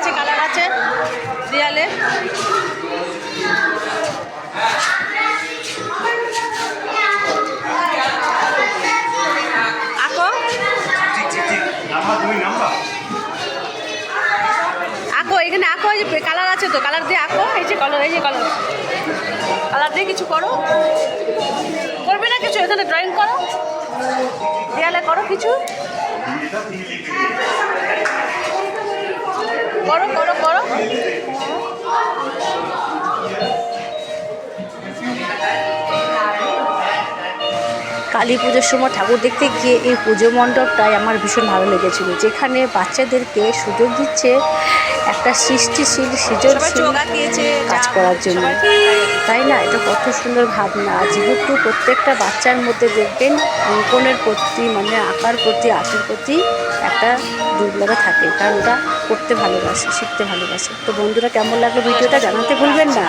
আছে, কালার আছে দেয়ালে। আঁকো আঁকো, এখানে আঁকো, এই যে কালার আছে তো, কালার দিয়ে আঁকো। এই যে কালার, এই যে কালার, কালার দিয়ে কিছু করো। করবে না কিছু, এখানে ড্রয়িং করো, দেয়ালে করো কিছু, করো করো করো। কালী পুজোর সময় ঠাকুর দেখতে গিয়ে এই পুজো মণ্ডপটাই আমার ভীষণ ভালো লেগেছিল, যেখানে বাচ্চাদেরকে সুযোগ দিচ্ছে একটা সৃষ্টিশীল সৃজনশীল কাজ করার জন্য, তাই না? এটা কত সুন্দর ভাবনা। যেহেতু প্রত্যেকটা বাচ্চার মধ্যে দেখবেন অঙ্কনের প্রতি, মানে আঁকার প্রতি, আর্টের প্রতি একটা দুর্বলতা থাকে, কারণ ওটা করতে ভালোবাসে, শিখতে ভালোবাসে। তো বন্ধুরা, কেমন লাগলো ভিডিওটা জানাতে ভুলবেন না।